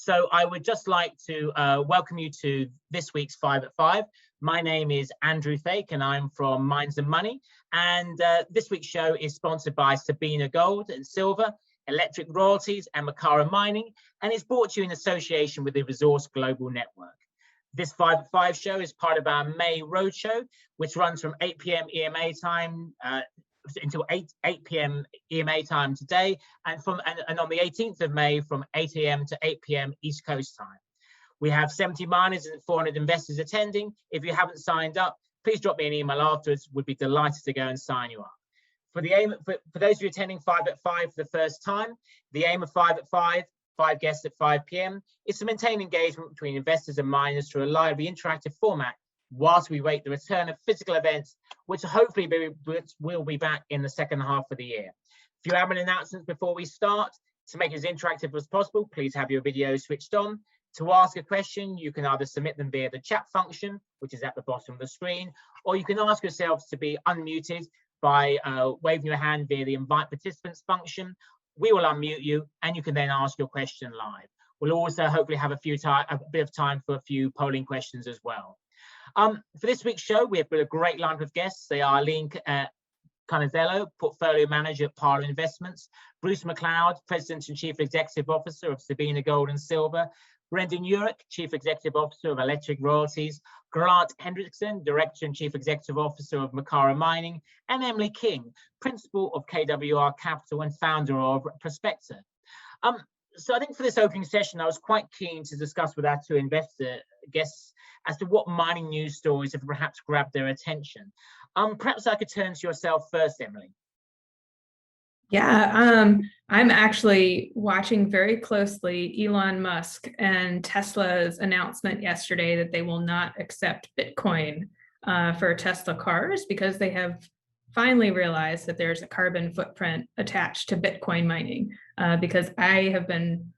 So I would just like to welcome you to this week's 5 at 5. My name is Andrew Thake and I'm from Mines and Money. And this week's show is sponsored by Sabina Gold and Silver, Electric Royalties and Makara Mining, and it's brought to you in association with the Resource Global Network. This 5 at 5 show is part of our May Roadshow, which runs from 8 p.m. EMEA time until 8 p.m. EMEA time today, and on the 18th of May from 8 a.m. to 8 p.m. East Coast time. We have 70 miners and 400 investors attending. If you haven't signed up, please drop me an email afterwards. We'd be delighted to go and sign you up. For those of you attending 5 at 5 for the first time, the aim of 5 at 5 guests at 5 p.m. is to maintain engagement between investors and miners through a lively interactive format whilst we wait the return of physical events, which hopefully will be back in the second half of the year. If you have any announcements before we start, to make it as interactive as possible, please have your video switched on. To ask a question, you can either submit them via the chat function, which is at the bottom of the screen, or you can ask yourselves to be unmuted by waving your hand via the invite participants function. We will unmute you and you can then ask your question live. We'll also hopefully have a bit of time for a few polling questions as well. For this week's show, we have got a great lineup of guests. They are Aline, Carnizelo, Portfolio Manager at Parler Investments, Bruce Mcleod, President and Chief Executive Officer of Sabina Gold and Silver, Brendan Yurik, Chief Executive Officer of Electric Royalties, Grant Hendrickson, Director and Chief Executive Officer of Makara Mining, and Emily King, Principal of KWR Capital and founder of Prospector. So I think for this opening session, I was quite keen to discuss with our two investor guests as to what mining news stories have perhaps grabbed their attention. Perhaps I could turn to yourself first, Emily. Yeah, I'm actually watching very closely Elon Musk and Tesla's announcement yesterday that they will not accept Bitcoin for Tesla cars because they have finally realized that there's a carbon footprint attached to Bitcoin mining. Because I have been,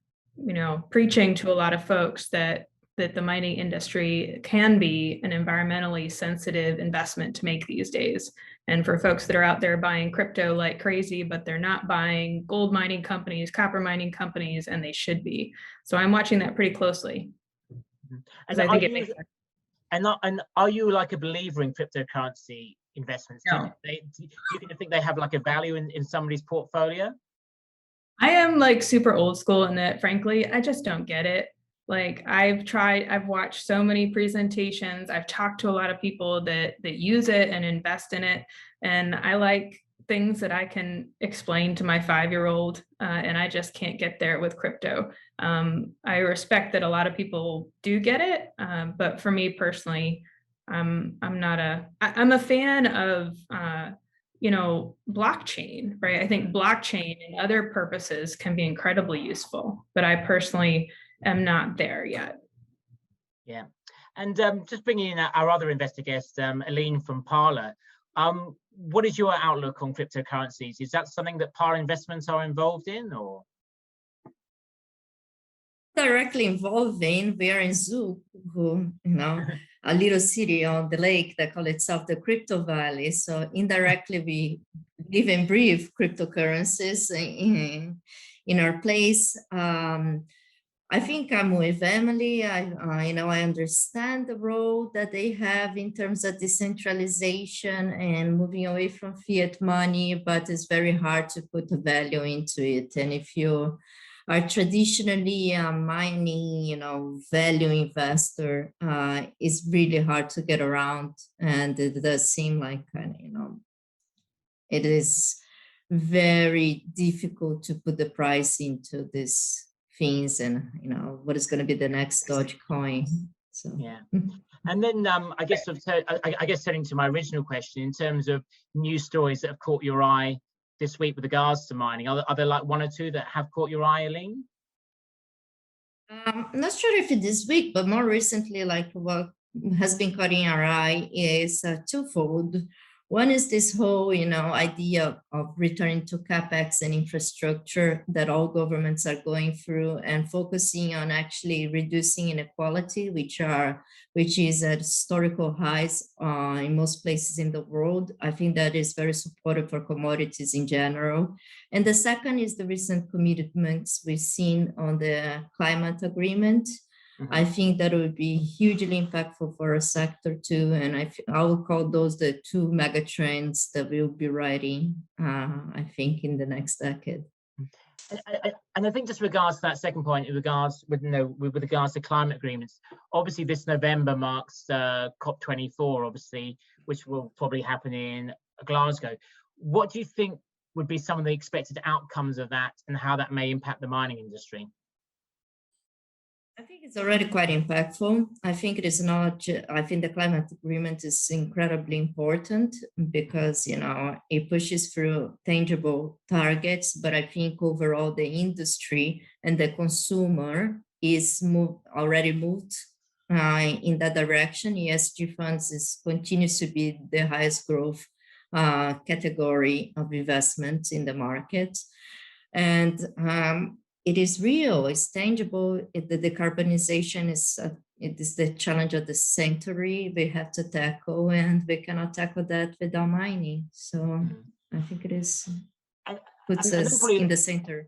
preaching to a lot of folks that the mining industry can be an environmentally sensitive investment to make these days. And for folks that are out there buying crypto like crazy, but they're not buying gold mining companies, copper mining companies, and they should be. So I'm watching that pretty closely. And are you like a believer in cryptocurrency investments? No. Do you think they have like a value in somebody's portfolio? I am like super old school in that, frankly, I just don't get it. Like I've watched so many presentations. I've talked to a lot of people that use it and invest in it. And I like things that I can explain to my 5-year-old, and I just can't get there with crypto. I respect that a lot of people do get it. But for me personally, I'm a fan of, blockchain, right? I think blockchain and other purposes can be incredibly useful, but I personally am not there yet. Yeah, and just bringing in our other investor guest, Aline from Parler. What is your outlook on cryptocurrencies? Is that something that Parler Investments are involved in, or? Directly involved in, we are in Zug, a little city on the lake that calls itself the Crypto Valley. So indirectly, we live and breathe cryptocurrencies in our place. I think I'm with Emily. I understand the role that they have in terms of decentralization and moving away from fiat money, but it's very hard to put a value into it. And if you are traditionally a mining, value investor, is really hard to get around. And it does seem like, it is very difficult to put the price into this things and what is going to be the next Dogecoin. So yeah, and then I guess turning to my original question in terms of news stories that have caught your eye this week with regards to mining, are there like one or two that have caught your eye, Aline? I'm not sure if it this week, but more recently, like what has been caught in our eye is twofold. One is this whole, idea of returning to capex and infrastructure that all governments are going through, and focusing on actually reducing inequality, which is at historical highs in most places in the world. I think that is very supportive for commodities in general. And the second is the recent commitments we've seen on the climate agreement. I think that would be hugely impactful for our sector too, and I would call those the two mega trends that we'll be riding, I think, in the next decade. And I think just regards to that second point, with regards to climate agreements, obviously this November marks COP24, obviously, which will probably happen in Glasgow. What do you think would be some of the expected outcomes of that, and how that may impact the mining industry? I think it's already quite impactful. I think it is not, I think the climate agreement is incredibly important because, it pushes through tangible targets, but I think overall the industry and the consumer is already moved in that direction. ESG funds continues to be the highest growth category of investment in the market. And it is real, it's tangible. The decarbonization it is the challenge of the century we have to tackle, and we cannot tackle that without mining. So I think it puts us in the center.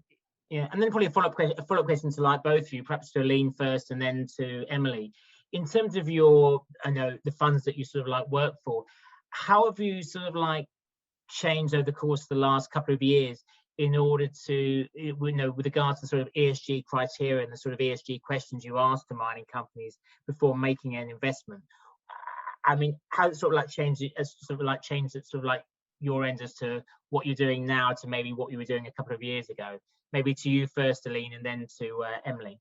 Yeah, and then probably a follow-up question to both of you, perhaps to Aline first and then to Emily. In terms of the funds that you sort of work for, how have you sort of changed over the course of the last couple of years in order to, with regards to sort of ESG criteria and the sort of ESG questions you ask to mining companies before making an investment? I mean, how it sort of changed your end as to what you're doing now to maybe what you were doing a couple of years ago? Maybe to you first, Aline, and then to Emily.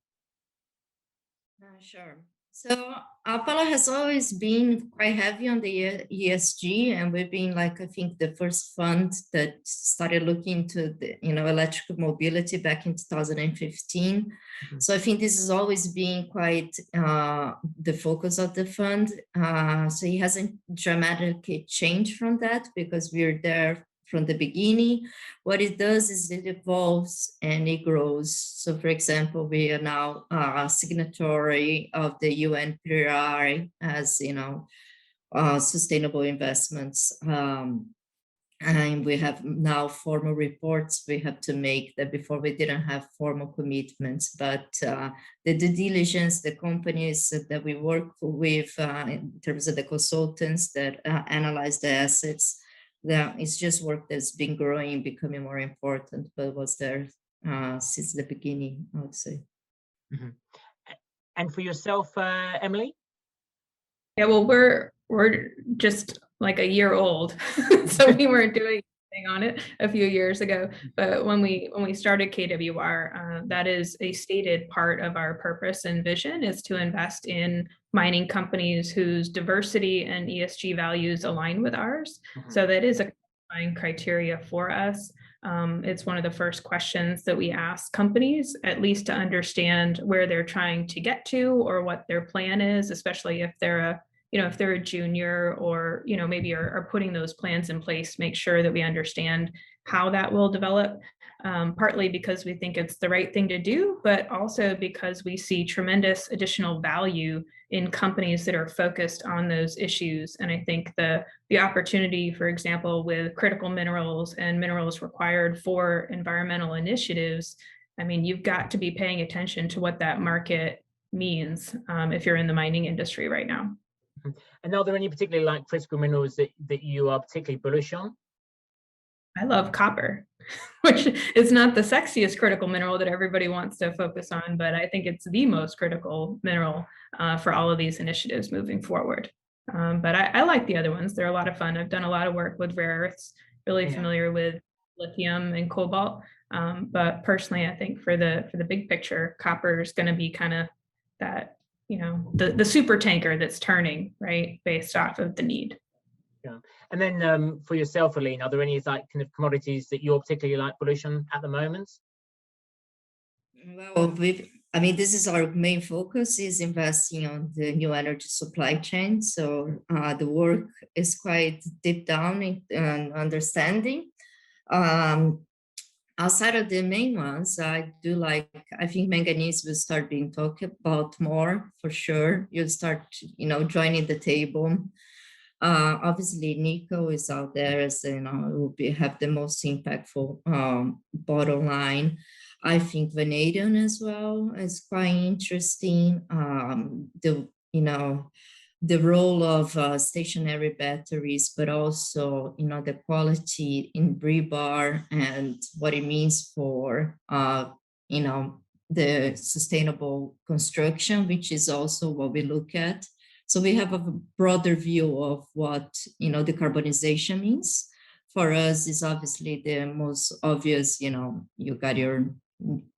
Sure. So Apollo has always been quite heavy on the ESG, and we've been I think the first fund that started looking into the electric mobility back in 2015. So I think this has always been quite the focus of the fund. So it hasn't dramatically changed from that because we're there from the beginning. What it does is it evolves and it grows. So for example, we are now a signatory of the UN PRI as, sustainable investments. And we have now formal reports we have to make that before we didn't have formal commitments, but the due diligence, the companies that we work with in terms of the consultants that analyze the assets, it's just work that's been growing, becoming more important, but was there since the beginning, I would say. And for yourself, Emily? Yeah, well, we're just a year old, so we weren't doing anything on it a few years ago. But when we started KWR, that is a stated part of our purpose and vision, is to invest in mining companies whose diversity and ESG values align with ours. So that is a qualifying criteria for us. It's one of the first questions that we ask companies, at least to understand where they're trying to get to or what their plan is, especially if they're a junior or, maybe are putting those plans in place, make sure that we understand how that will develop, partly because we think it's the right thing to do, but also because we see tremendous additional value in companies that are focused on those issues. And I think the opportunity, for example, with critical minerals and minerals required for environmental initiatives, I mean, you've got to be paying attention to what that market means if you're in the mining industry right now. And are there any particularly critical minerals that you are particularly bullish on? I love copper, which is not the sexiest critical mineral that everybody wants to focus on, but I think it's the most critical mineral for all of these initiatives moving forward. But I like the other ones. They're a lot of fun. I've done a lot of work with rare earths, really familiar with lithium and cobalt. But personally, I think for the big picture, copper is going to be kind of that, the super tanker that's turning, right, based off of the need. Yeah. And then for yourself, Aline, are there any kind of commodities that you're particularly bullish on at the moment? Well, I mean, this is our main focus, is investing on the new energy supply chain. So the work is quite deep down in understanding. Outside of the main ones, I think manganese will start being talked about more, for sure. You'll start, joining the table. Obviously, nickel is out there as, it will have the most impactful bottom line. I think vanadium as well is quite interesting. The role of stationary batteries, but also, the quality in rebar and what it means for, the sustainable construction, which is also what we look at. So we have a broader view of what, decarbonization means. For us, is obviously the most obvious, you got your,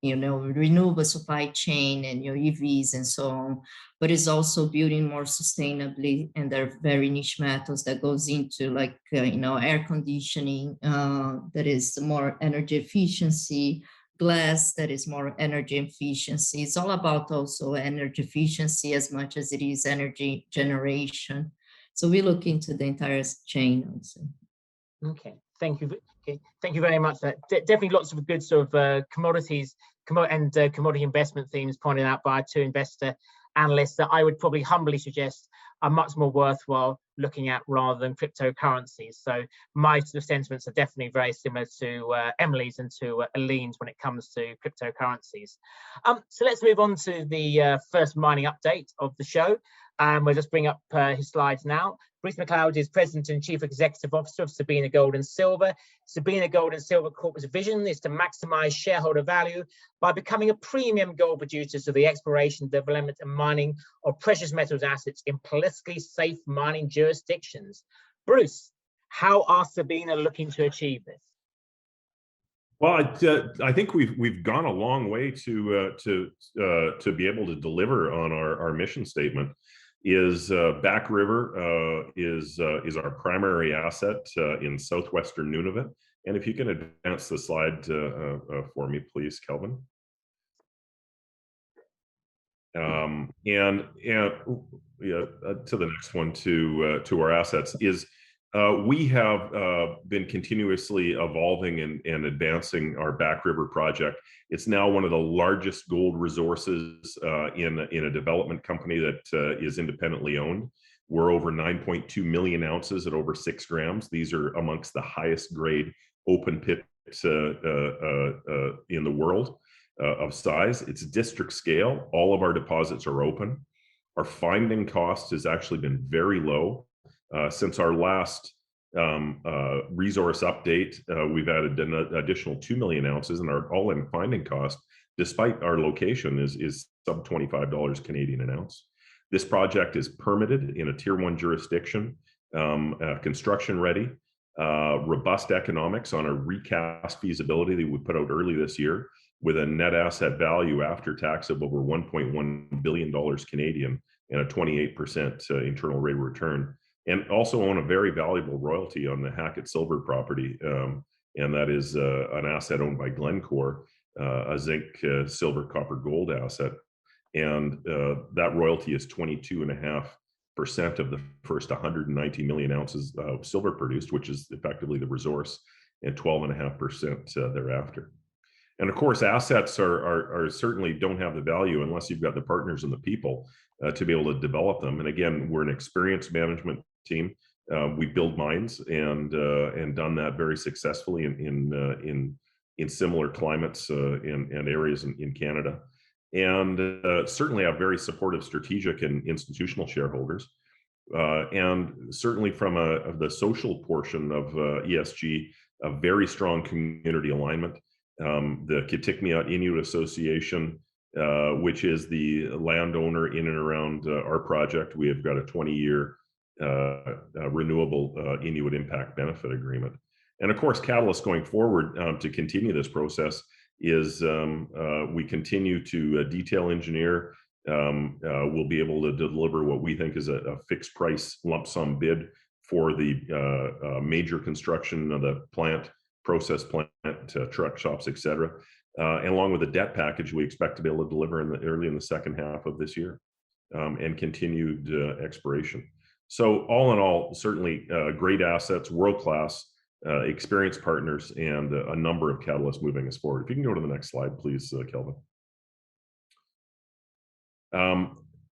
renewable supply chain and your EVs and so on, but it's also building more sustainably, and there are very niche metals that goes into like, air conditioning, that is more energy efficiency, glass that is more energy efficiency. It's all about also energy efficiency as much as it is energy generation. So we look into the entire chain, I would say. Okay, thank you. Okay, thank you very much. Definitely lots of good sort of commodity investment themes pointed out by our two investor analysts that I would probably humbly suggest are much more worthwhile looking at rather than cryptocurrencies. So my sort of sentiments are definitely very similar to Emily's and to Aline's when it comes to cryptocurrencies. So let's move on to the first mining update of the show. We'll just bring up his slides now. Bruce Mcleod is President and Chief Executive Officer of Sabina Gold and Silver. Sabina Gold and Silver Corp's vision is to maximize shareholder value by becoming a premium gold producer through the exploration, development, and mining of precious metals assets in politically safe mining jurisdictions. Bruce, how are Sabina looking to achieve this? Well, I think we've gone a long way to be able to deliver on our mission statement. Back River is our primary asset in southwestern Nunavut. And if you can advance the slide for me, please, Kelvin. To the next one, to our assets is we have been continuously evolving and advancing our Back River project. It's now one of the largest gold resources in a development company that is independently owned. We're over 9.2 million ounces at over 6 grams. These are amongst the highest grade open pits in the world of size. It's district scale. All of our deposits are open. Our finding cost has actually been very low. Since our last resource update, we've added an additional 2 million ounces, and our all-in finding cost, despite our location, is sub $25 Canadian an ounce. This project is permitted in a Tier 1 jurisdiction, construction ready, robust economics on a recast feasibility that we put out early this year, with a net asset value after tax of over $1.1 billion Canadian and a 28% internal rate of return. And also own a very valuable royalty on the Hackett Silver property, and that is an asset owned by Glencore, a zinc, silver, copper, gold asset. And that royalty is 22.5% of the first 190 million ounces of silver produced, which is effectively the resource, and 12.5% thereafter. And of course, assets are certainly don't have the value unless you've got the partners and the people to be able to develop them. And again, we're an experienced management team. We build mines and done that very successfully in similar climates and areas in Canada, and certainly have very supportive strategic and institutional shareholders, and certainly from the social portion of ESG, a very strong community alignment. The Kitikmeot Inuit Association, which is the landowner in and around our project, we have got a 20-year renewable Inuit impact benefit agreement. And of course, catalyst going forward to continue this process is we continue to detail engineer. We'll be able to deliver what we think is a fixed price lump sum bid for the major construction of the plant, process plant, truck shops, etc. And along with the debt package, we expect to be able to deliver early in the second half of this year, and continued exploration. So all in all, certainly great assets, world-class, experienced partners, and a number of catalysts moving us forward. If you can go to the next slide, please, Kelvin.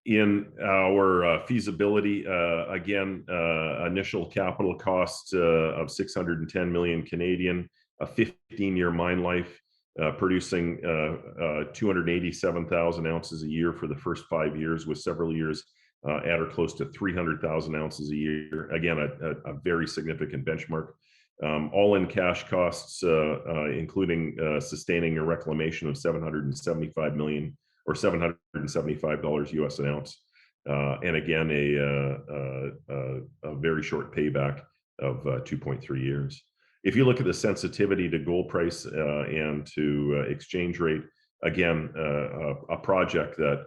In our feasibility, again, initial capital cost of 610 million Canadian, a 15-year mine life, producing 287,000 ounces a year for the first 5 years, with several years at or close to 300,000 ounces a year. Again, a very significant benchmark. All-in cash costs, including sustaining and reclamation, of 775 million or $775 US an ounce. And again, a very short payback of 2.3 years. If you look at the sensitivity to gold price and to exchange rate, again, a project that,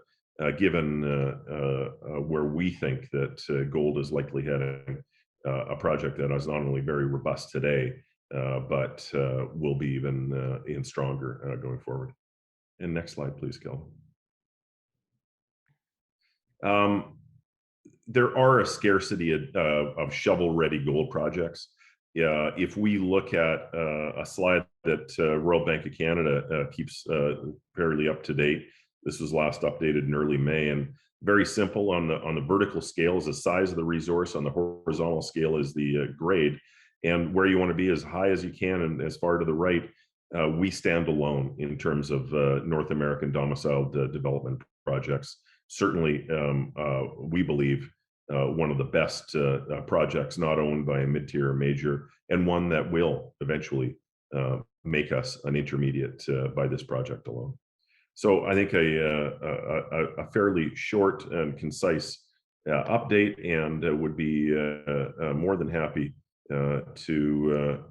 given where we think that gold is likely heading, a project that is not only very robust today, but will be even stronger going forward. And next slide, please, Kelvin. There are a scarcity of shovel-ready gold projects. If we look at a slide that Royal Bank of Canada keeps fairly up to date, this was last updated in early May, and very simple. On the vertical scale is the size of the resource, on the horizontal scale is the grade, and where you want to be as high as you can and as far to the right, we stand alone in terms of North American domiciled development projects. Certainly, we believe one of the best projects not owned by a mid-tier or major, and one that will eventually make us an intermediate by this project alone. So I think a fairly short and concise update, and would be more than happy to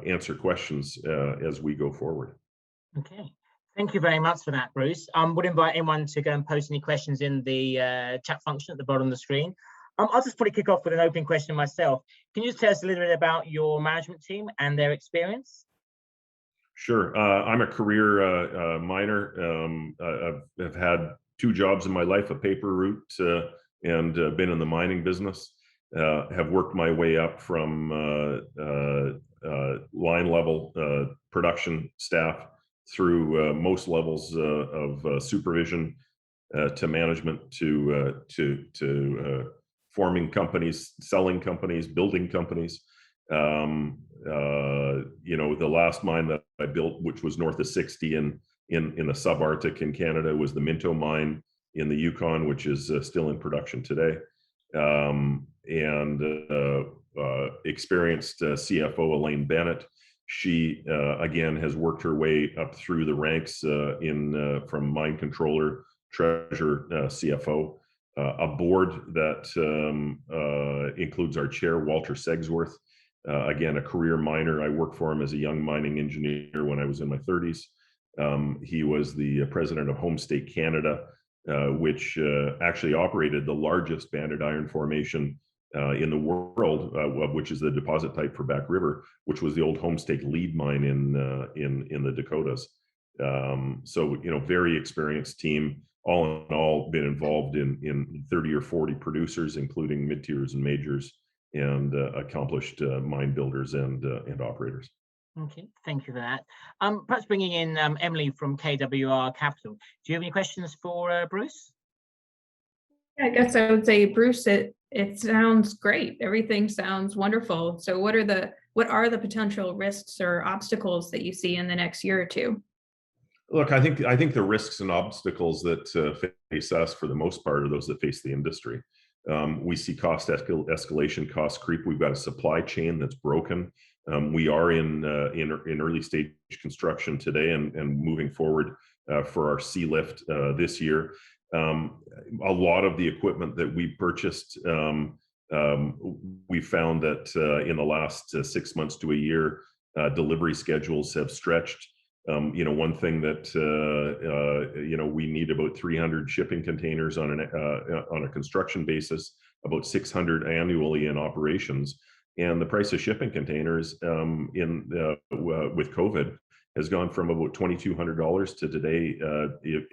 answer questions as we go forward. Okay. Thank you very much for that, Bruce. Would invite anyone to go and post any questions in the chat function at the bottom of the screen. I'll just probably kick off with an opening question myself. Can you just tell us a little bit about your management team and their experience? Sure. I'm a career miner. I've had 2 jobs in my life, a paper route, and been in the mining business. Have worked my way up from line level production staff through most levels of supervision to management to forming companies, selling companies, building companies. You know, the last mine that I built, which was north of 60 in the subarctic in Canada, was the Minto mine in the Yukon, which is still in production today. Experienced CFO Aline Bennett. She again has worked her way up through the ranks from mine controller, treasurer, CFO. A board that includes our chair, Walter Segsworth. Again, a career miner. I worked for him as a young mining engineer when I was in my 30s. He was the president of Home State Canada, which actually operated the largest banded iron formation in the world, which is the deposit type for Back River, which was the old Home State lead mine in the Dakotas. So, you know, very experienced team. All in all, been involved in 30 or 40 producers, including mid-tiers and majors, and accomplished mine builders and operators. Okay, thank you for that. Perhaps bringing in Emily from KWR Capital. Do you have any questions for Bruce? Yeah, I guess I would say, Bruce, it sounds great. Everything sounds wonderful. So what are the potential risks or obstacles that you see in the next year or two? Look, I think the risks and obstacles that face us, for the most part, are those that face the industry. We see cost escalation, cost creep. We've got a supply chain that's broken. We are in early stage construction today and moving forward for our sea lift this year. A lot of the equipment that we purchased, we found that in the last 6 months to a year, delivery schedules have stretched. You know, one thing that you know, we need about 300 shipping containers on a construction basis, about 600 annually in operations, and the price of shipping containers with COVID has gone from about $2,200 to today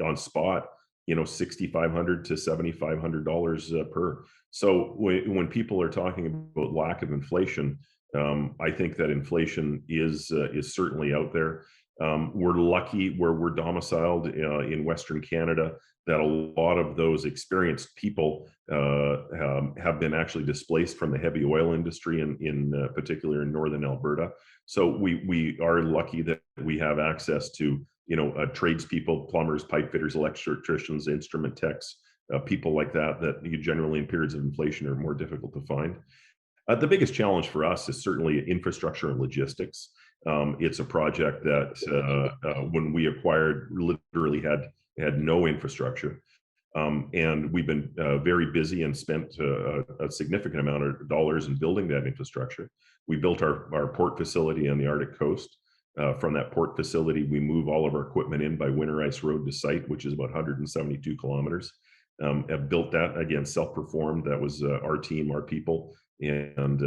on spot, $6,500 to $7,500 per. So when people are talking about lack of inflation, I think that inflation is certainly out there. We're lucky where we're domiciled in Western Canada that a lot of those experienced people have been actually displaced from the heavy oil industry in particular in Northern Alberta. So we are lucky that we have access to tradespeople, plumbers, pipe fitters, electricians, instrument techs, people like that you generally in periods of inflation are more difficult to find. The biggest challenge for us is certainly infrastructure and logistics. It's a project that when we acquired literally had no infrastructure. And we've been very busy and spent a significant amount of dollars in building that infrastructure. We built our port facility on the Arctic coast. From that port facility, we move all of our equipment in by winter ice road to site, which is about 172 kilometers. Have built that, again, self-performed. That was our team, our people, and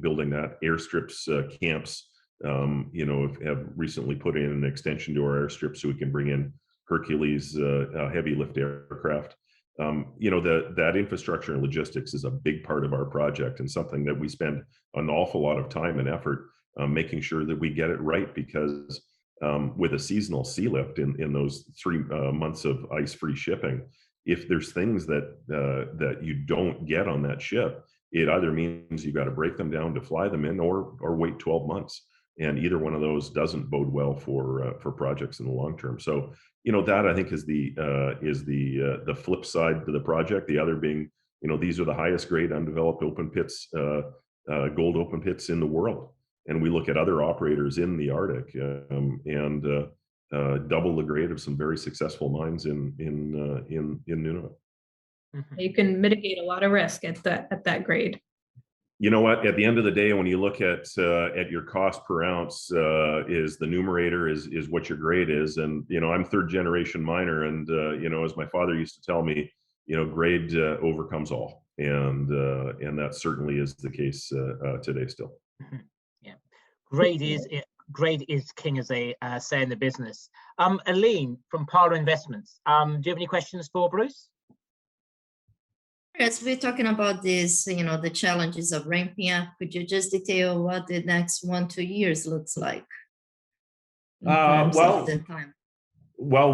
building that. Airstrips, camps, have recently put in an extension to our airstrip so we can bring in Hercules heavy lift aircraft. That infrastructure and logistics is a big part of our project and something that we spend an awful lot of time and effort making sure that we get it right, because with a seasonal sea lift in those 3 months of ice-free shipping, if there's things that you don't get on that ship, it either means you've got to break them down to fly them in or wait 12 months. And either one of those doesn't bode well for projects in the long term. So, that I think is the flip side to the project. The other being, these are the highest grade undeveloped open pits, gold open pits in the world. And we look at other operators in the Arctic and double the grade of some very successful mines in Nunavut. You can mitigate a lot of risk at that grade. You know what? At the end of the day, when you look at your cost per ounce, is the numerator is what your grade is. And I'm third generation miner, and as my father used to tell me, grade overcomes all, and that certainly is the case today still. Yeah, grade is king, as they say in the business. Aline from Parler Investments. Do you have any questions for Bruce? Yes, we're talking about this, the challenges of ramping up. Could you just detail what the next 1-2 years looks like? Well,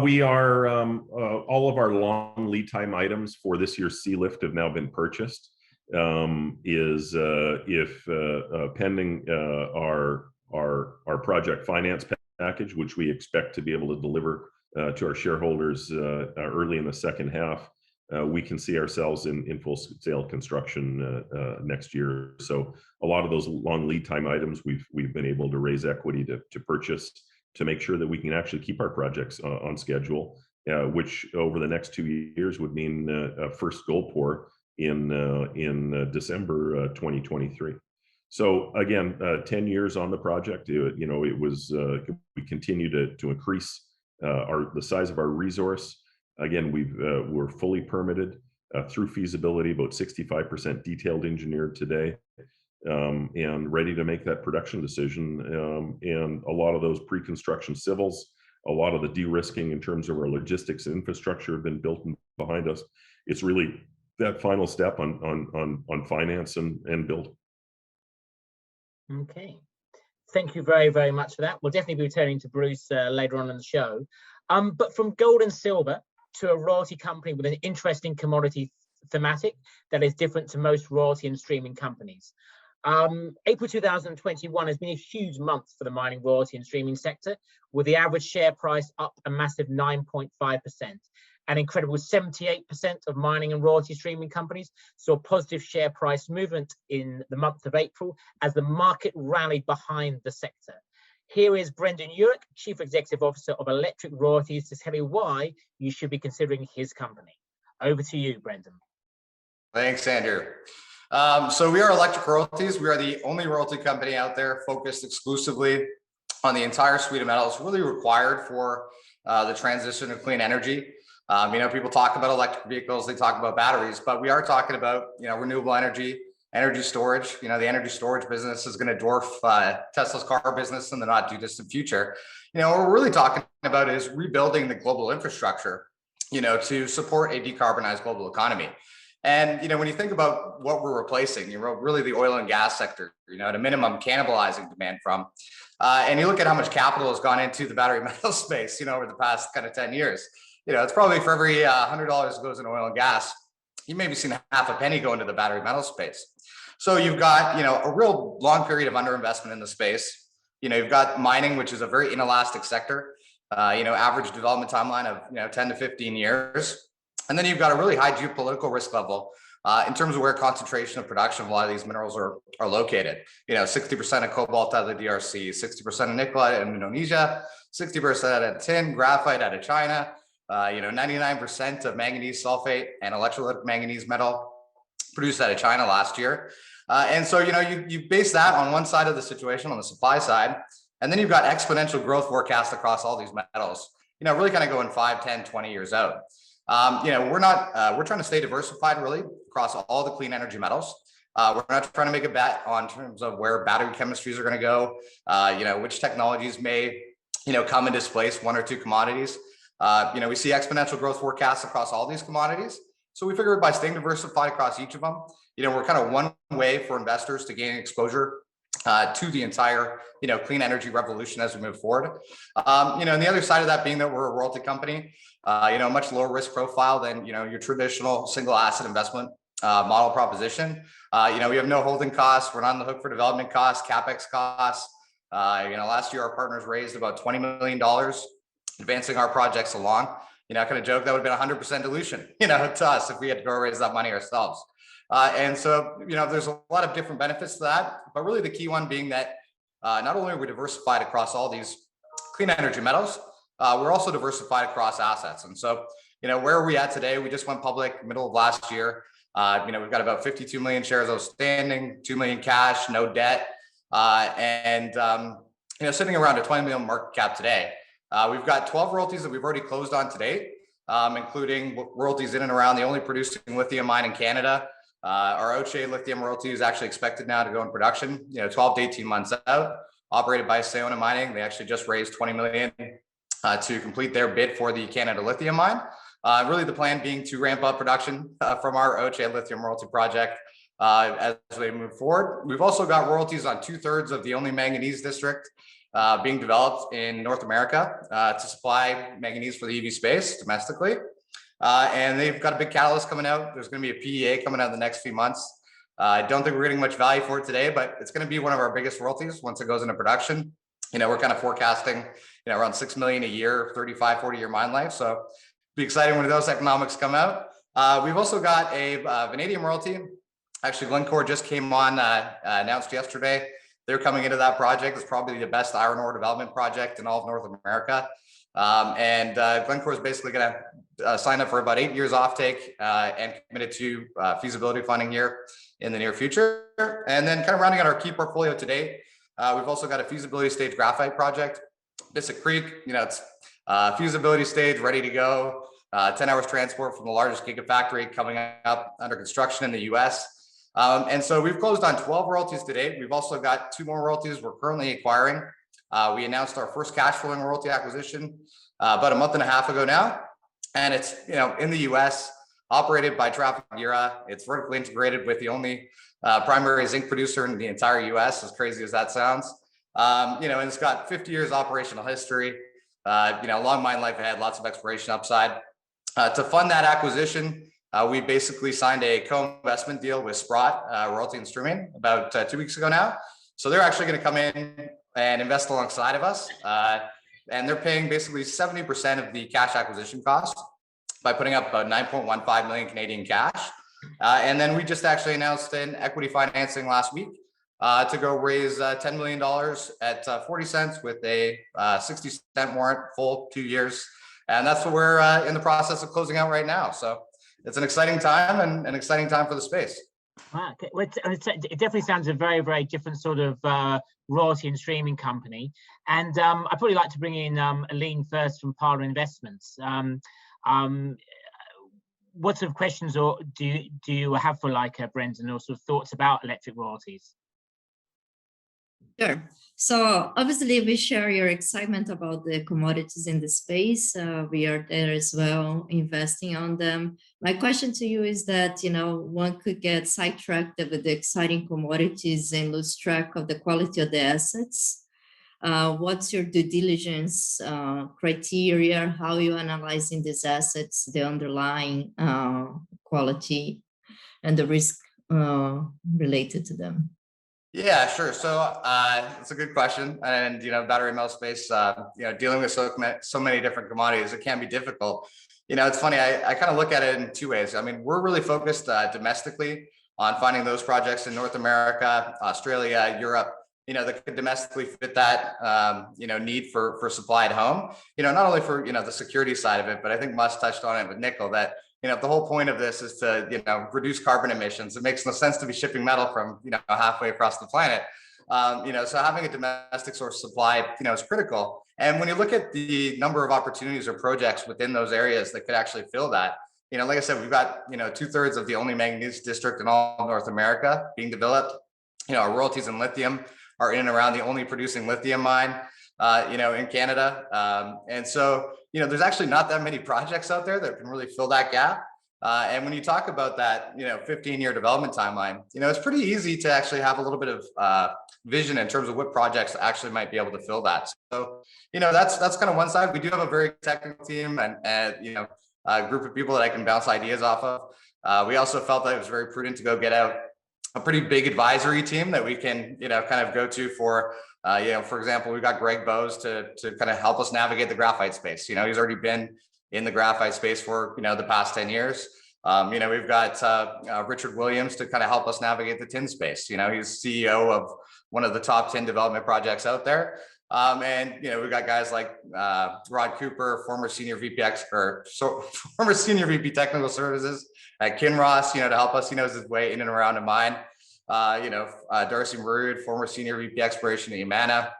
we are all of our long lead time items for this year's sea lift have now been purchased. If pending our project finance package, which we expect to be able to deliver to our shareholders early in the second half, we can see ourselves in full scale construction next year. So a lot of those long lead time items we've been able to raise equity to purchase to make sure that we can actually keep our projects on schedule, which over the next 2 years would mean first gold pour in December 2023. So again, 10 years on the project. It was we continue to increase the size of our resource. Again, we're fully permitted through feasibility, about 65% detailed engineered today, and ready to make that production decision. And a lot of those pre-construction civils, a lot of the de-risking in terms of our logistics and infrastructure have been built behind us. It's really that final step on finance and build. Okay. Thank you very, very much for that. We'll definitely be returning to Bruce later on in the show. But from gold and silver to a royalty company with an interesting commodity thematic that is different to most royalty and streaming companies. April 2021 has been a huge month for the mining, royalty and streaming sector, with the average share price up a massive 9.5%. An incredible 78% of mining and royalty streaming companies saw positive share price movement in the month of April as the market rallied behind the sector. Here is Brendan Yurik, Chief Executive Officer of Electric Royalties, to tell you why you should be considering his company. Over to you, Brendan. Thanks, Andrew. So we are Electric Royalties. We are the only royalty company out there focused exclusively on the entire suite of metals really required for the transition to clean energy. People talk about electric vehicles, they talk about batteries, but we are talking about, renewable energy, energy storage. The energy storage business is going to dwarf Tesla's car business in the not too distant future. what we're really talking about is rebuilding the global infrastructure, to support a decarbonized global economy. And, when you think about what we're replacing, really the oil and gas sector, at a minimum cannibalizing demand from, and you look at how much capital has gone into the battery metal space, over the past kind of 10 years, it's probably for every $100 that goes into oil and gas, you maybe seen half a penny go into the battery metal space. So you've got, a real long period of underinvestment in the space. You've got mining, which is a very inelastic sector, average development timeline of, 10 to 15 years. And then you've got a really high geopolitical risk level in terms of where concentration of production of a lot of these minerals are located. 60% of cobalt out of the DRC, 60% of nickel out of Indonesia, 60% out of tin, graphite out of China, 99% of manganese sulfate and electrolytic manganese metal produced out of China last year. And so, you base that on one side of the situation on the supply side, and then you've got exponential growth forecast across all these metals, really kind of going 5, 10, 20 years out. We're trying to stay diversified really across all the clean energy metals. We're not trying to make a bet on terms of where battery chemistries are going to go, which technologies may, come and displace one or two commodities. We see exponential growth forecasts across all these commodities. So we figured by staying diversified across each of them, we're kind of one way for investors to gain exposure to the entire, clean energy revolution as we move forward. And the other side of that being that we're a royalty company, a much lower risk profile than, your traditional single asset investment model proposition. We have no holding costs. We're not on the hook for development costs, CapEx costs. Last year our partners raised about $20 million advancing our projects along. I kind of joke that would have been 100% dilution, to us if we had to go raise that money ourselves. And so, there's a lot of different benefits to that, but really the key one being that not only are we diversified across all these clean energy metals, we're also diversified across assets. And so, where are we at today? We just went public middle of last year. We've got about 52 million shares outstanding, 2 million cash, no debt, and sitting around a 20 million market cap today. We've got 12 royalties that we've already closed on to date, including royalties in and around the only producing lithium mine in Canada. Our Oche lithium royalty is actually expected now to go in production, 12 to 18 months out, operated by Sayona Mining. They actually just raised 20 million to complete their bid for the Canada lithium mine. Really the plan being to ramp up production from our Oche lithium royalty project as we move forward. We've also got royalties on 2/3 of the only manganese district being developed in North America to supply manganese for the EV space domestically. And they've got a big catalyst coming out. There's going to be a PEA coming out in the next few months. I don't think we're getting much value for it today, but it's going to be one of our biggest royalties once it goes into production. We're kind of forecasting, around 6 million a year, 35, 40-year mine life. So it'll be exciting when those economics come out. We've also got a vanadium royalty. Actually, Glencore just came on, announced yesterday. They're coming into that project. It's probably the best iron ore development project in all of North America. And Glencore is basically going to sign up for about 8 years offtake and committed to feasibility funding here in the near future. And then kind of rounding out our key portfolio today, we've also got a feasibility stage graphite project, Bissett Creek. It's feasibility stage, ready to go. 10 hours transport from the largest gigafactory coming up under construction in the US. And so we've closed on 12 royalties to date. We've also got 2 more royalties we're currently acquiring. We announced our first cash flowing royalty acquisition about a month and a half ago now. And it's, in the US, operated by Trafigura. It's vertically integrated with the only primary zinc producer in the entire US, as crazy as that sounds. And it's got 50 years operational history, long mine life ahead, lots of exploration upside. To fund that acquisition, we basically signed a co-investment deal with Sprott Royalty and Streaming about 2 weeks ago now. So they're actually going to come in and invest alongside of us. And they're paying basically 70% of the cash acquisition cost by putting up about 9.15 million Canadian cash. And then we just actually announced an equity financing last week to go raise $10 million at 40 cents with a 60-cent warrant, full 2 years. And that's what we're in the process of closing out right now. So it's an exciting time and an exciting time for the space. Wow. Well, it definitely sounds a very, very different sort of royalty and streaming company. And I'd probably like to bring in Aline first from Parler Investments. What sort of questions do you have for Brendan, or sort of thoughts about electric royalties? Sure. So obviously we share your excitement about the commodities in the space. We are there as well, investing on them. My question to you is that, one could get sidetracked with the exciting commodities and lose track of the quality of the assets. What's your due diligence criteria? How are you analyzing these assets, the underlying quality and the risk related to them? Yeah, sure. So it's a good question. And, battery metal space, dealing with so many different commodities, it can be difficult. It's funny, I kind of look at it in two ways. I mean, we're really focused domestically on finding those projects in North America, Australia, Europe, that could domestically fit that, need for supply at home, not only for, the security side of it, but I think Musk touched on it with nickel that, if the whole point of this is to, reduce carbon emissions, it makes no sense to be shipping metal from, halfway across the planet. So having a domestic source supply, is critical. And when you look at the number of opportunities or projects within those areas that could actually fill that, like I said, we've got, 2/3 of the only manganese district in all of North America being developed. Our royalties in lithium are in and around the only producing lithium mine, in Canada. And so, there's actually not that many projects out there that can really fill that gap. And when you talk about that, 15-year development timeline, it's pretty easy to actually have a little bit of vision in terms of what projects actually might be able to fill that. So, that's kind of one side. We do have a very technical team and a group of people that I can bounce ideas off of. We also felt that it was very prudent to go get out a pretty big advisory team that we can, kind of go to for, for example, we've got Greg Bowes to kind of help us navigate the graphite space. He's already been in the graphite space for, the past 10 years. We've got Richard Williams to kind of help us navigate the tin space. He's CEO of one of the top 10 development projects out there. And, we've got guys like Rod Cooper, former senior VP technical services at Kinross, to help us, knows his way in and around a mine. Darcy Marud, former senior VP exploration at EMEA,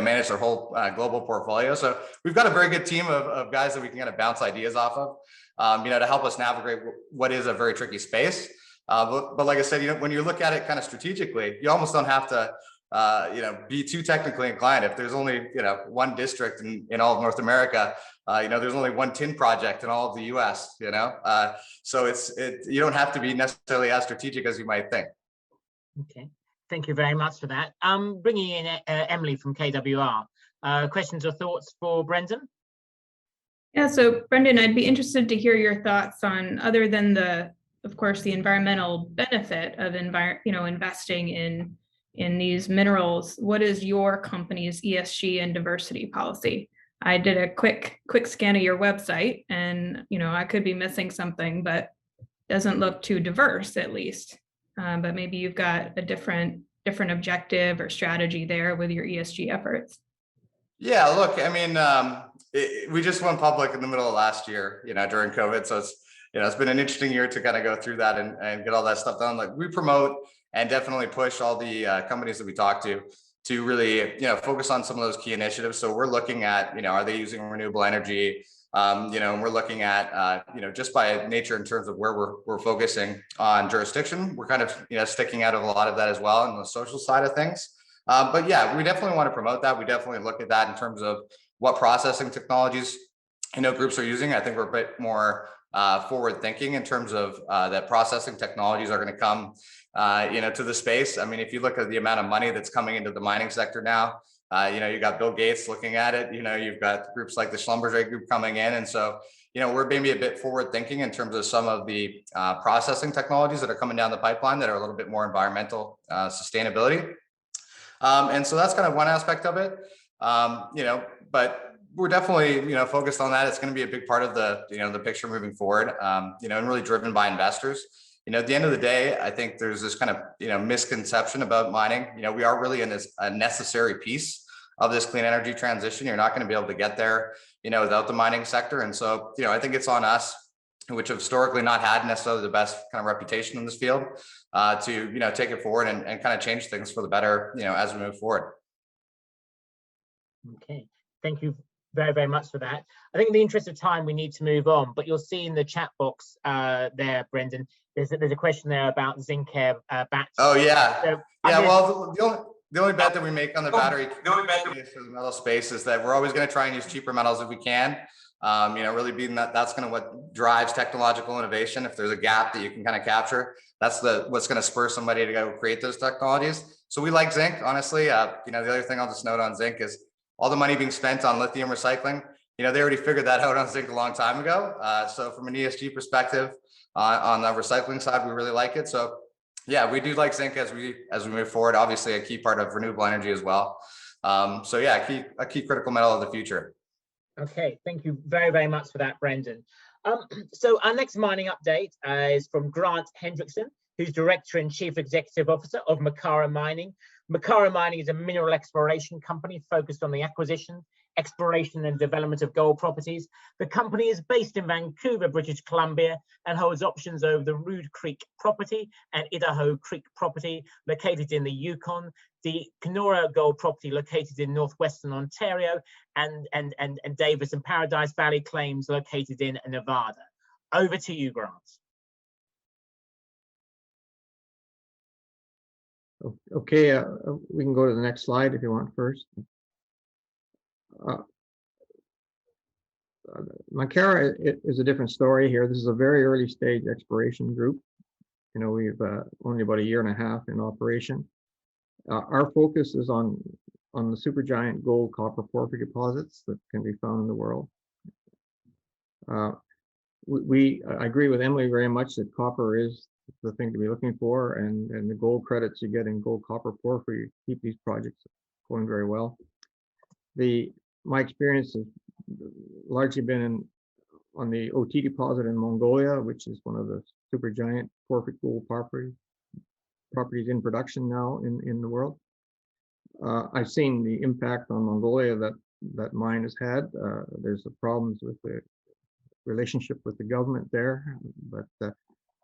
manage their whole global portfolio. So we've got a very good team of guys that we can kind of bounce ideas off of, to help us navigate what is a very tricky space. But like I said, when you look at it kind of strategically, you almost don't have to, be too technically inclined. If there's only, one district in all of North America, there's only one tin project in all of the US, so you don't have to be necessarily as strategic as you might think. Okay, thank you very much for that. Bringing in Emily from KWR. Questions or thoughts for Brendan? Yeah, so Brendan, I'd be interested to hear your thoughts on, other than of course, the environmental benefit of investing in these minerals, what is your company's ESG and diversity policy? I did a quick scan of your website, and I could be missing something, but it doesn't look too diverse, at least. But maybe you've got a different objective or strategy there with your ESG efforts. Yeah, look, I mean, we just went public in the middle of last year, during COVID. So it's been an interesting year to kind of go through that and get all that stuff done. Like, we promote and definitely push all the companies that we talk to really, focus on some of those key initiatives. So we're looking at, are they using renewable energy? And we're looking at, just by nature in terms of where we're focusing on jurisdiction, we're kind of, sticking out of a lot of that as well on the social side of things. But yeah, we definitely want to promote that. We definitely look at that in terms of what processing technologies, groups are using. I think we're a bit more forward thinking in terms of that processing technologies are going to come, to the space. I mean, if you look at the amount of money that's coming into the mining sector now, you got Bill Gates looking at it, you've got groups like the Schlumberger group coming in. And so, we're maybe a bit forward thinking in terms of some of the processing technologies that are coming down the pipeline that are a little bit more environmental sustainability. And so that's kind of one aspect of it, but we're definitely, focused on that. It's going to be a big part of the, the picture moving forward, and really driven by investors. At the end of the day, I think there's this kind of, misconception about mining. We are really a necessary piece of this clean energy transition. You're not going to be able to get there, without the mining sector. And so, I think it's on us, which have historically not had necessarily the best kind of reputation in this field, to, take it forward and kind of change things for the better, as we move forward. Okay, thank you very, very much for that. I think in the interest of time, we need to move on, but you'll see in the chat box there, Brendan, there's a question there about zinc batteries. Oh yeah, So yeah. Well, The only bet that we make on the battery for the metal space is that we're always going to try and use cheaper metals if we can. Really being that's going to what drives technological innovation. If there's a gap that you can kind of capture, that's what's going to spur somebody to go create those technologies. So we like zinc, honestly. The other thing I'll just note on zinc is all the money being spent on lithium recycling. They already figured that out on zinc a long time ago. So from an ESG perspective, on the recycling side, we really like it. So yeah, we do like zinc as we move forward. Obviously, a key part of renewable energy as well. So yeah, a key critical metal of the future. Okay, thank you very, very much for that, Brendan. So our next mining update is from Grant Hendrickson, who's Director and Chief Executive Officer of Makara Mining. Makara Mining is a mineral exploration company focused on the acquisition, exploration and development of gold properties. The company is based in Vancouver, British Columbia, and holds options over the Rude Creek property and Idaho Creek property located in the Yukon, the Kenora gold property located in northwestern Ontario, and Davis and Paradise Valley claims located in Nevada. Over to you, Grant. Okay, we can go to the next slide if you want first. Makara is a different story here. This is a very early stage exploration group. We've only about a year and a half in operation. Our focus is on the supergiant gold copper porphyry deposits that can be found in the world. I agree with Emily very much that copper is the thing to be looking for, and the gold credits you get in gold copper porphyry keep these projects going very well. My experience has largely been on the OT deposit in Mongolia, which is one of the supergiant porphyry gold properties in production now in the world. I've seen the impact on Mongolia that mine has had. There's the problems with the relationship with the government there, but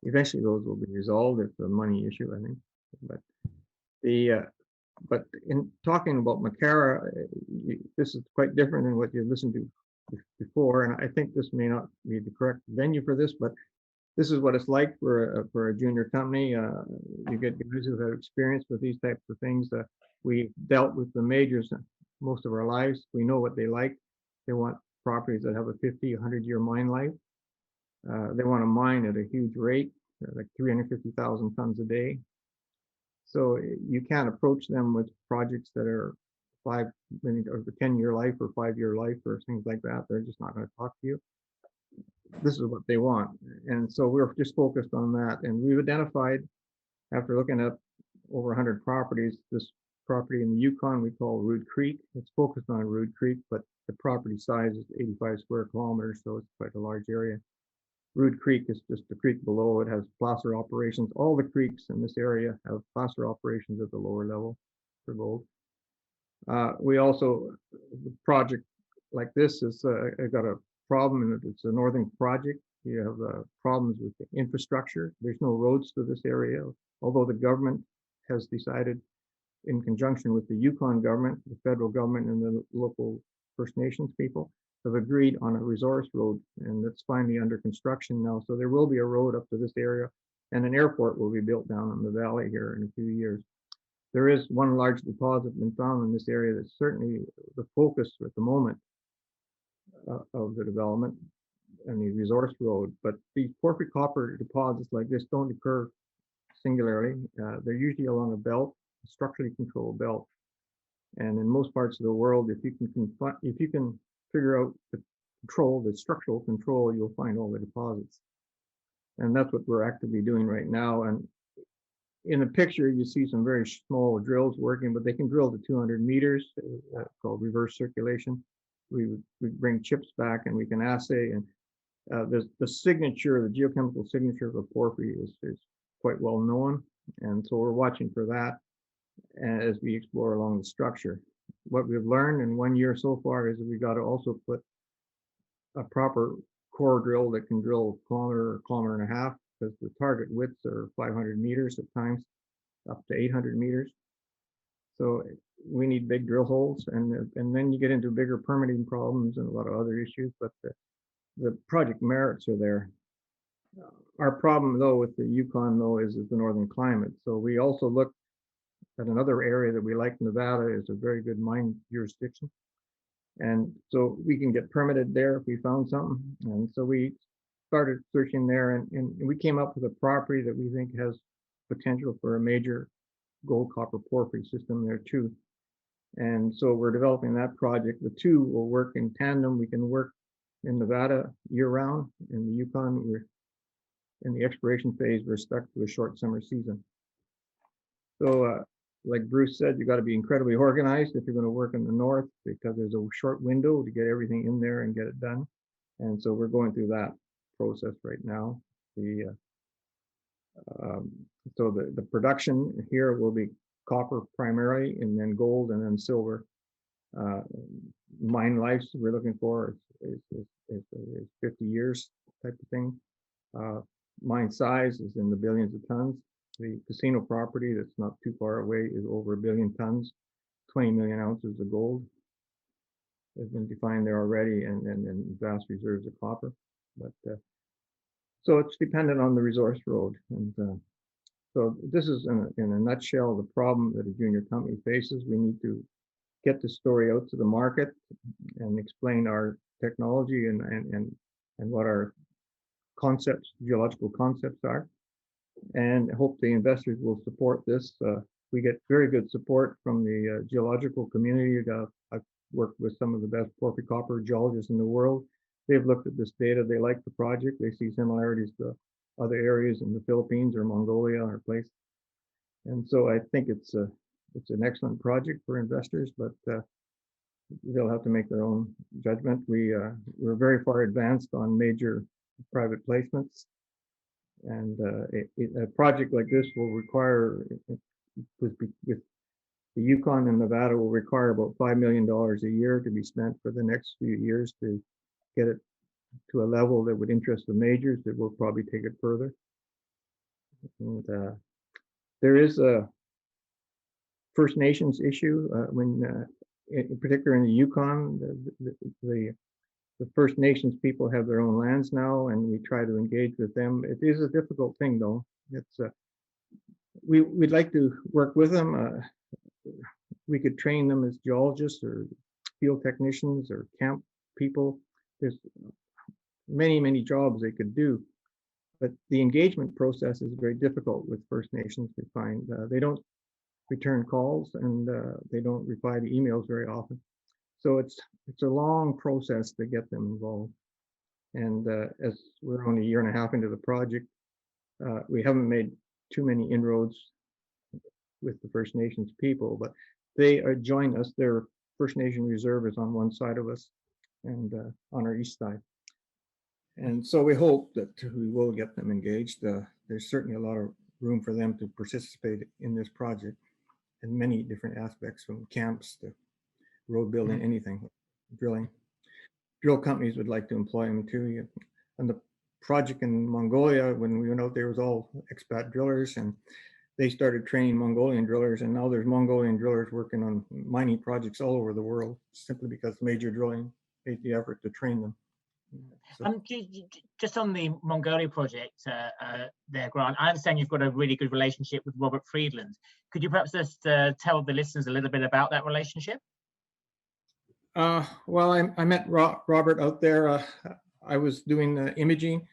eventually those will be resolved. It's a money issue, I think. But in talking about Makara, this is quite different than what you listened to before, and I think this may not be the correct venue for this, but this is what it's like for a junior company. You get guys who have experience with these types of things. We've dealt with the majors most of our lives. We know what they like. They want properties that have a 50, 100-year mine life. They want to mine at a huge rate, like 350,000 tons a day. So you can't approach them with projects that are 10-year life or 5-year life or things like that. They're just not going to talk to you. This is what they want. And so we're just focused on that. And we've identified, after looking at over 100 properties, this property in the Yukon we call Rude Creek. It's focused on Rude Creek, but the property size is 85 square kilometers, so it's quite a large area. Rude Creek is just the creek below. It has placer operations. All the creeks in this area have placer operations at the lower level for gold. We also, the project like this has got a problem in that it's a northern project. You have problems with the infrastructure. There's no roads to this area, although the government has decided, in conjunction with the Yukon government, the federal government, and the local First Nations people, have agreed on a resource road, and it's finally under construction now. So there will be a road up to this area, and an airport will be built down in the valley here in a few years. There is one large deposit been found in this area that's certainly the focus at the moment of the development and the resource road. But these porphyry copper deposits like this don't occur singularly. They're usually along a belt, a structurally controlled belt. And in most parts of the world, if you can figure out the structural control, you'll find all the deposits. And that's what we're actively doing right now. And in the picture, you see some very small drills working, but they can drill to 200 meters, called reverse circulation. We bring chips back and we can assay. And the signature, the geochemical signature of a porphyry is quite well known. And so we're watching for that as we explore along the structure. What we've learned in 1 year so far is that we got to also put a proper core drill that can drill a kilometer or kilometer and a half, because the target widths are 500 meters at times, up to 800 meters. So we need big drill holes, and then you get into bigger permitting problems and a lot of other issues, but the project merits are there. Our problem though with the Yukon though is the northern climate. So we also look that another area that we like, Nevada, is a very good mine jurisdiction. And so we can get permitted there if we found something. And so we started searching there, and we came up with a property that we think has potential for a major gold copper porphyry system there too. And so we're developing that project. The two will work in tandem. We can work in Nevada year round. In the Yukon, we're in the exploration phase, we're stuck to a short summer season. So like Bruce said, you got to be incredibly organized if you're going to work in the north, because there's a short window to get everything in there and get it done. And so we're going through that process right now. So the production here will be copper primarily, and then gold, and then silver. Mine lives we're looking for is 50 years type of thing. Mine size is in the billions of tons. The casino property that's not too far away is over 1 billion tons. 20 million ounces of gold has been defined there already, and vast reserves of copper. But so it's dependent on the resource road. And so this is in a nutshell the problem that a junior company faces. We need to get the story out to the market and explain our technology and what our concepts, geological concepts are, and hope the investors will support this. We get very good support from the geological community. I've worked with some of the best porphyry copper geologists in the world. They've looked at this data. They like the project. They see similarities to other areas in the Philippines or Mongolia or place. And so I think it's an excellent project for investors, but they'll have to make their own judgment. We're very far advanced on major private placements, and a project like this will require, with the Yukon and Nevada, will require about $5 million a year to be spent for the next few years to get it to a level that would interest the majors. That will probably take it further. And there is a First Nations issue in particular in the Yukon. The First Nations people have their own lands now, and we try to engage with them. It is a difficult thing, though. It's we'd like to work with them. We could train them as geologists or field technicians or camp people. There's many jobs they could do, but the engagement process is very difficult with First Nations. We find they don't return calls, and they don't reply to emails very often. So it's a long process to get them involved. And as we're only a year and a half into the project, we haven't made too many inroads with the First Nations people, but they join us. Their First Nation reserve is on one side of us and on our east side. And so we hope that we will get them engaged. There's certainly a lot of room for them to participate in this project in many different aspects, from camps to road building, anything, drilling. Drill companies would like to employ them too. And the project in Mongolia, when we went out there, was all expat drillers, and they started training Mongolian drillers, and now there's Mongolian drillers working on mining projects all over the world, simply because major drilling made the effort to train them. So, just on the Mongolia project there, Grant, I understand you've got a really good relationship with Robert Friedland. Could you perhaps just tell the listeners a little bit about that relationship? Well, I met Robert out there. I was doing imaging.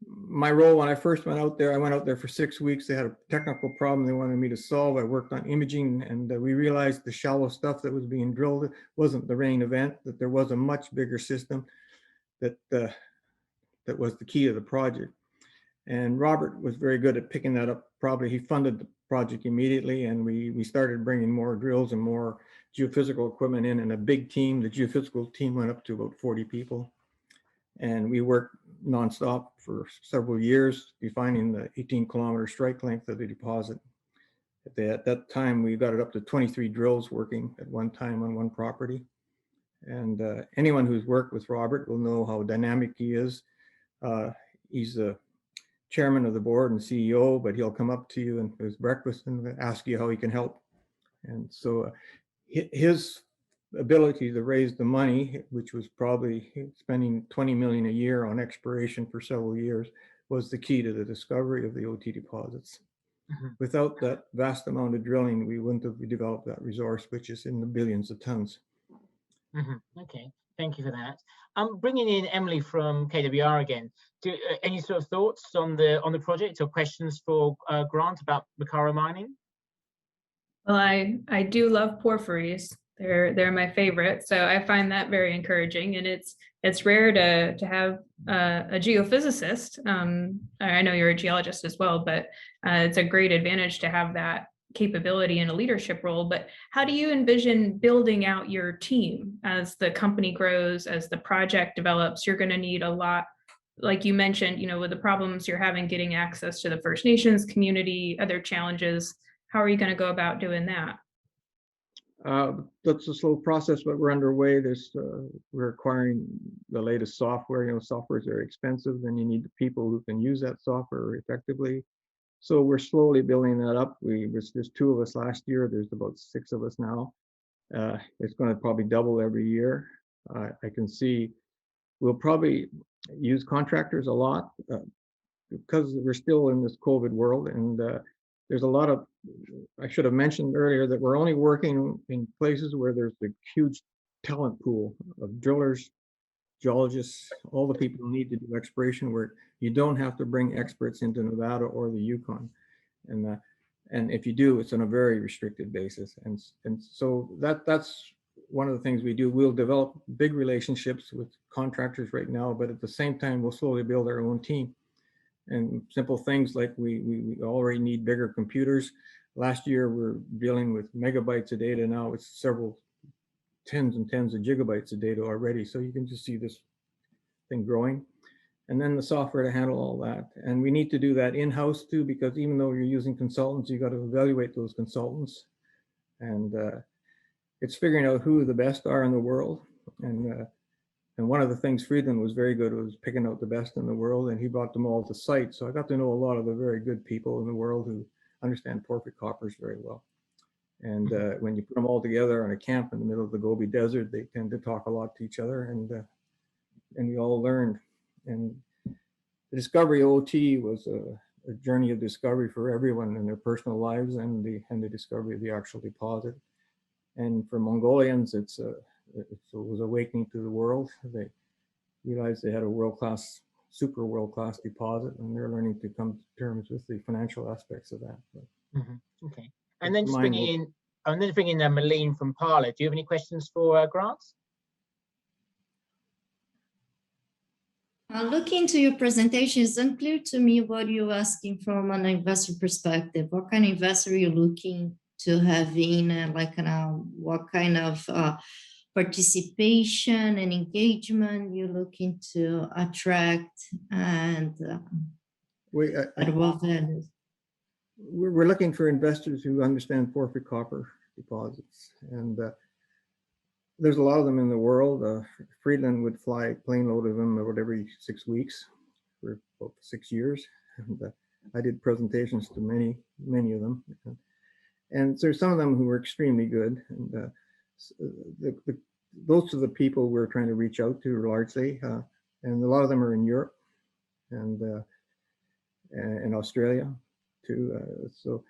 My role when I first went out there, I went out there for 6 weeks. They had a technical problem they wanted me to solve. I worked on imaging, and we realized the shallow stuff that was being drilled wasn't the rain event, that there was a much bigger system that was the key to the project. And Robert was very good at picking that up. Probably he funded the project immediately, and we started bringing more drills and more geophysical equipment in, and a big team. The geophysical team went up to about 40 people. And we worked nonstop for several years, defining the 18-kilometer strike length of the deposit. At that time, we got it up to 23 drills working at one time on one property. And anyone who's worked with Robert will know how dynamic he is. He's the chairman of the board and CEO, but he'll come up to you and his breakfast and ask you how he can help. And so his ability to raise the money, which was probably spending $20 million a year on exploration for several years, was the key to the discovery of the OT deposits. Without that vast amount of drilling, we wouldn't have developed that resource, which is in the billions of tons. Okay, thank you for that. I'm bringing in Emily from KWR again. Any sort of thoughts on the project or questions for Grant about Makara mining? Well, I do love porphyries. They're my favorite, so I find that very encouraging. And it's rare to have a geophysicist. I know you're a geologist as well, but it's a great advantage to have that capability in a leadership role. But how do you envision building out your team as the company grows, as the project develops? You're going to need a lot, like you mentioned, with the problems you're having getting access to the First Nations community, other challenges. How are you going to go about doing that? That's a slow process, but we're underway. We're acquiring the latest software. Software is very expensive, and you need the people who can use that software effectively. So we're slowly building that up. There's 2 of us last year. There's about 6 of us now. It's going to probably double every year. I can see we'll probably use contractors a lot because we're still in this COVID world, and there's a lot of, I should have mentioned earlier that we're only working in places where there's a huge talent pool of drillers, geologists, all the people who need to do exploration work. You don't have to bring experts into Nevada or the Yukon. And if you do, it's on a very restricted basis. And so that's one of the things we do. We'll develop big relationships with contractors right now, but at the same time, we'll slowly build our own team. And simple things like we already need bigger computers. Last year, we're dealing with megabytes of data. Now it's several tens and tens of gigabytes of data already. So you can just see this thing growing. And then the software to handle all that. And we need to do that in-house too, because even though you're using consultants, you got to evaluate those consultants. And it's figuring out who the best are in the world. And one of the things Friedland was very good was picking out the best in the world, and he brought them all to site. So I got to know a lot of the very good people in the world who understand porphyry coppers very well. And when you put them all together on a camp in the middle of the Gobi Desert, they tend to talk a lot to each other, and we all learned. And the discovery of OT was a journey of discovery for everyone in their personal lives, and the discovery of the actual deposit. And for Mongolians, it was awakening to the world. They realized they had a world-class, super world-class deposit, and they're learning to come to terms with the financial aspects of that. Okay, and then just bringing in Aline from Parla. Do you have any questions for Grant? Looking to your presentation, it's unclear to me what you're asking from an investor perspective. What kind of investor are you looking to have in, what kind of participation and engagement you're looking to attract, and at what values? We're looking for investors who understand porphyry copper deposits, and there's a lot of them in the world. Friedland would fly a plane load of them about every 6 weeks for about 6 years, and I did presentations to many of them. And there's some of them who were extremely good, and those are the people we're trying to reach out to largely, and a lot of them are in Europe and in Australia too. So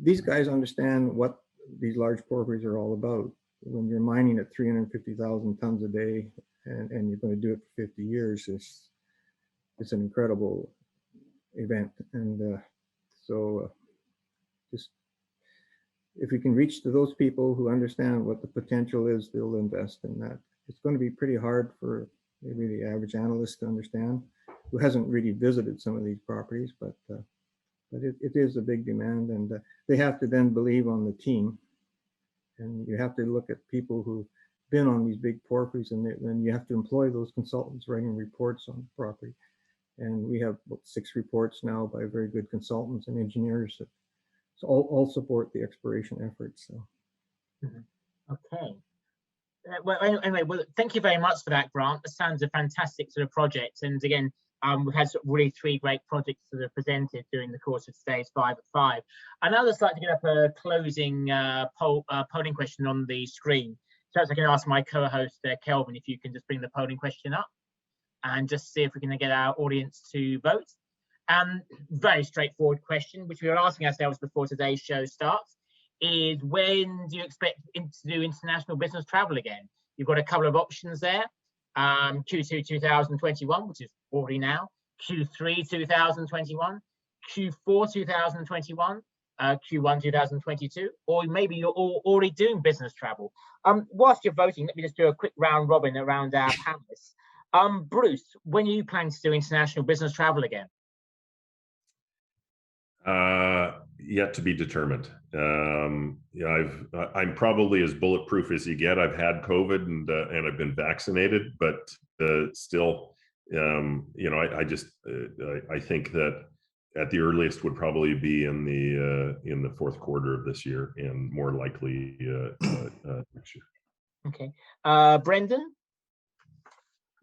these guys understand what these large porphyries are all about. When you're mining at 350,000 tons a day, and you're going to do it for 50 years, it's an incredible event. And so just if we can reach to those people who understand what the potential is, they'll invest in that. It's going to be pretty hard for maybe the average analyst to understand, who hasn't really visited some of these properties, but it is a big demand, and they have to then believe on the team. And you have to look at people who've been on these big porphyries, and then you have to employ those consultants writing reports on the property. And we have about 6 reports now by very good consultants and engineers that all support the exploration efforts. So. Okay. Well, anyway, well, thank you very much for that, Grant. That sounds a fantastic sort of project. And again, we've had really 3 great projects that are presented during the course of today's 5 at 5. I'd now just like to get up a closing polling question on the screen. So I can ask my co-host, Kelvin, if you can just bring the polling question up and just see if we can get our audience to vote. Very straightforward question, which we were asking ourselves before today's show starts, is when do you expect to do international business travel again? You've got a couple of options there. Q2 2021, which is already now, Q3 2021, Q4 2021, Q1 2022, or maybe you're already doing business travel. Whilst you're voting, let me just do a quick round robin around our panelists. Bruce, when are you planning to do international business travel again? Yet to be determined. Yeah, I'm probably as bulletproof as you get. I've had COVID and I've been vaccinated, but still, you know, I think that at the earliest would probably be in the fourth quarter of this year, and more likely next year. Okay, Brendan.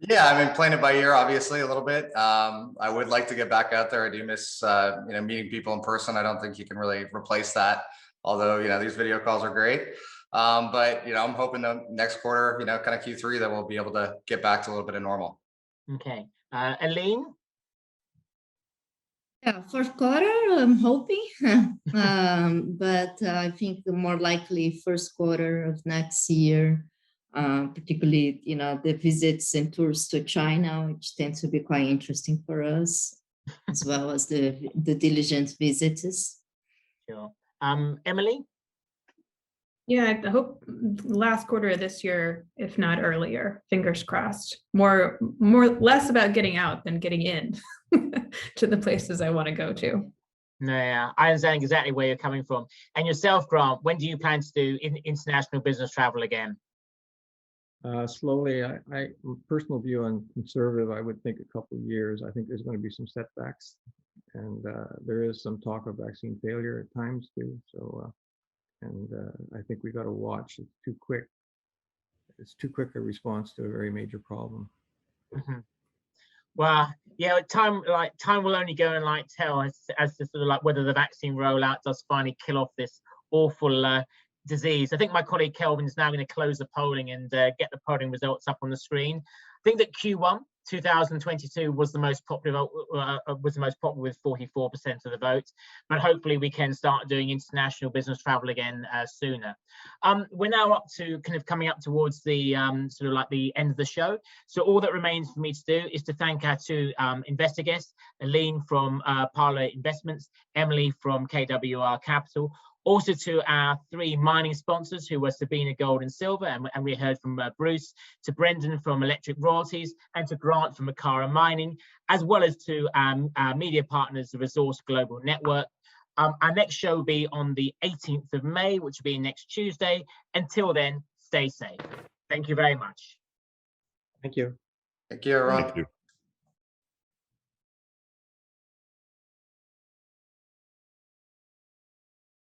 Yeah, I mean, playing it by ear, obviously a little bit. I would like to get back out there. I do miss, you know, meeting people in person. I don't think you can really replace that. Although, you know, these video calls are great. But, you know, I'm hoping the next quarter, you know, kind of Q3, that we'll be able to get back to a little bit of normal. Okay, Aline. Yeah, first quarter, I'm hoping, but I think more likely first quarter of next year. Particularly, you know, the visits and tours to China, which tends to be quite interesting for us, as well as the diligence visits. Sure. Emily? Yeah, I hope last quarter of this year, if not earlier, fingers crossed. Less about getting out than getting in to the places I want to go to. Yeah, I understand exactly where you're coming from. And yourself, Grant, when do you plan to do international business travel again? Slowly, I personal view on conservative, I would think a couple of years. I think there's going to be some setbacks, and there is some talk of vaccine failure at times too. So, I think we got to watch. It's too quick. It's too quick a response to a very major problem. Mm-hmm. Well, yeah, time will only go and tell as to sort of whether the vaccine rollout does finally kill off this awful disease. I think my colleague Kelvin is now going to close the polling and get the polling results up on the screen. I think that Q1 2022 was the most popular with 44% of the vote, but hopefully we can start doing international business travel again sooner. We're now up to kind of coming up towards the sort of like the end of the show. So all that remains for me to do is to thank our two investor guests, Aline from Parlor Investments, Emily from KWR Capital. Also to our three mining sponsors, who were Sabina Gold and Silver, and we heard from Bruce, to Brendan from Electric Royalties, and to Grant from Makara Mining, as well as to our media partners, the Resource Global Network. Our next show will be on the 18th of May, which will be next Tuesday. Until then, stay safe. Thank you very much. Thank you. Thank you, everyone. Thank you.